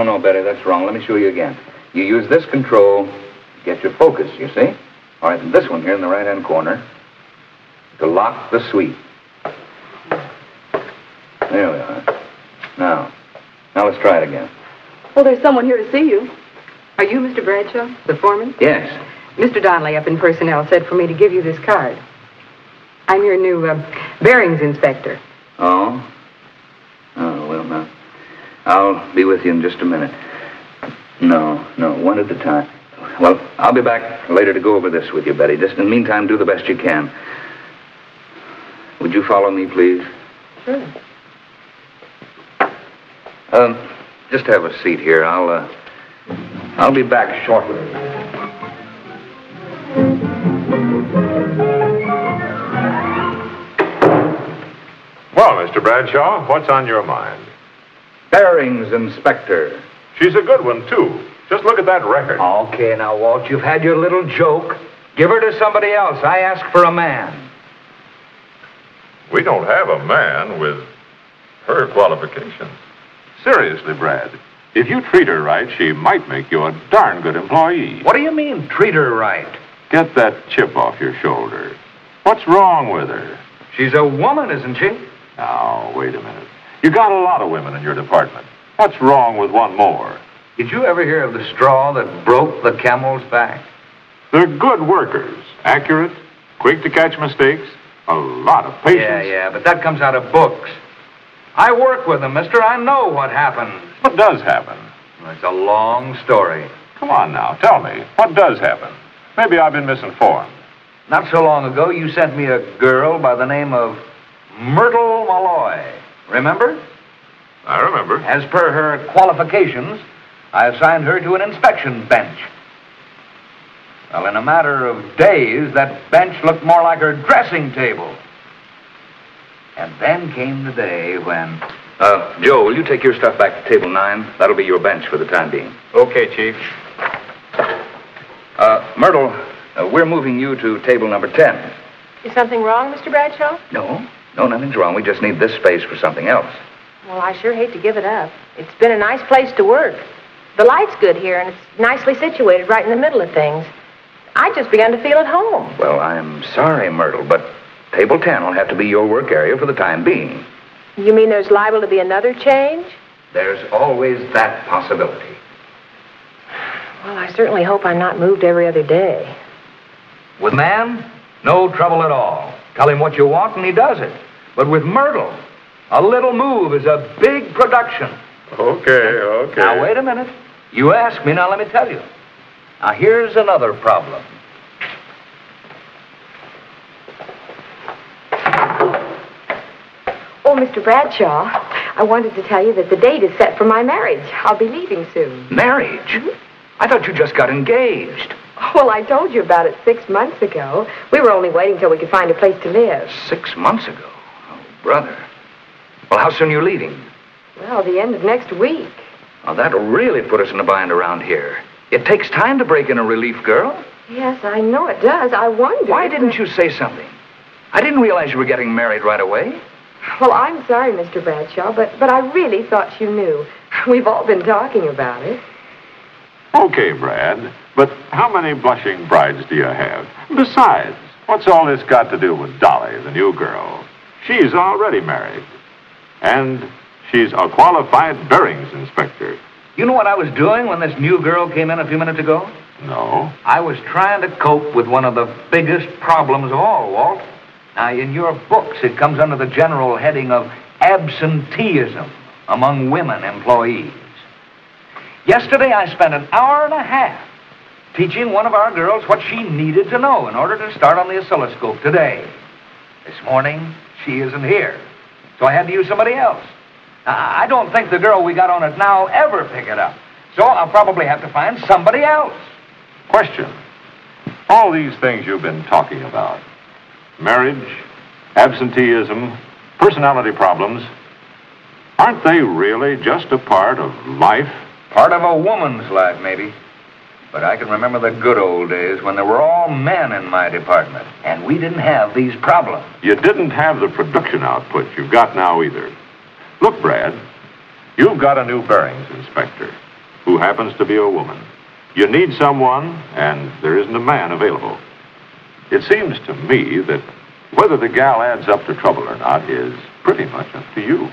No, Betty, that's wrong. Let me show you again. You use this control to get your focus, you see? All right, and this one here in the right-hand corner to lock the sweep. There we are. Now let's try it again. Well, there's someone here to see you. Are you Mr. Bradshaw, the foreman? Yes. Mr. Donnelly up in personnel said for me to give you this card. I'm your new bearings inspector. Oh? Oh, well, now, I'll be with you in just a minute. No, one at a time. Well, I'll be back later to go over this with you, Betty. Just in the meantime, do the best you can. Would you follow me, please? Sure. Just have a seat here. I'll be back shortly. Well, Mr. Bradshaw, what's on your mind? Bearings inspector. She's a good one, too. Just look at that record. Okay, now, Walt, you've had your little joke. Give her to somebody else. I ask for a man. We don't have a man with her qualifications. Seriously, Brad, if you treat her right, she might make you a darn good employee. What do you mean, treat her right? Get that chip off your shoulder. What's wrong with her? She's a woman, isn't she? Now, wait a minute. You got a lot of women in your department. What's wrong with one more? Did you ever hear of the straw that broke the camel's back? They're good workers. Accurate, quick to catch mistakes, a lot of patience. Yeah, but that comes out of books. I work with them, mister. I know what happens. What does happen? Well, it's a long story. Come on now, tell me. What does happen? Maybe I've been misinformed. Not so long ago, you sent me a girl by the name of Myrtle Malloy. Remember? I remember. As per her qualifications, I assigned her to an inspection bench. Well, in a matter of days, that bench looked more like her dressing table. And then came the day when... Joe, will you take your stuff back to table 9? That'll be your bench for the time being. Okay, Chief. Myrtle, we're moving you to table number 10. Is something wrong, Mr. Bradshaw? No, nothing's wrong. We just need this space for something else. Well, I sure hate to give it up. It's been a nice place to work. The light's good here, and it's nicely situated right in the middle of things. I just began to feel at home. Well, I'm sorry, Myrtle, but table 10 will have to be your work area for the time being. You mean there's liable to be another change? There's always that possibility. Well, I certainly hope I'm not moved every other day. With man, no trouble at all. Tell him what you want and he does it. But with Myrtle, a little move is a big production. Okay. Now, wait a minute. You asked me, now let me tell you. Now, here's another problem. Oh, Mr. Bradshaw, I wanted to tell you that the date is set for my marriage. I'll be leaving soon. Marriage? Mm-hmm. I thought you just got engaged. Well, I told you about it 6 months ago. We were only waiting till we could find a place to live. 6 months ago? Oh, brother. Well, how soon are you leaving? Well, the end of next week. Well, that'll really put us in a bind around here. It takes time to break in a relief, girl. Yes, I know it does. I wondered. Why didn't you say something? I didn't realize you were getting married right away. Well, I'm sorry, Mr. Bradshaw, but I really thought you knew. We've all been talking about it. Okay, Brad, but how many blushing brides do you have? Besides, what's all this got to do with Dolly, the new girl? She's already married. And she's a qualified bearings inspector. You know what I was doing when this new girl came in a few minutes ago? No. I was trying to cope with one of the biggest problems of all, Walt. Now, in your books, it comes under the general heading of absenteeism among women employees. Yesterday, I spent an hour and a half teaching one of our girls what she needed to know in order to start on the oscilloscope today. This morning, she isn't here, so I had to use somebody else. Now, I don't think the girl we got on it now ever pick it up, so I'll probably have to find somebody else. Question. All these things you've been talking about, marriage, absenteeism, personality problems, aren't they really just a part of life? Part of a woman's life, maybe. But I can remember the good old days when there were all men in my department, and we didn't have these problems. You didn't have the production output you've got now either. Look, Brad, you've got a new bearings inspector. who happens to be a woman. You need someone, and there isn't a man available. It seems to me that whether the gal adds up to trouble or not is pretty much up to you.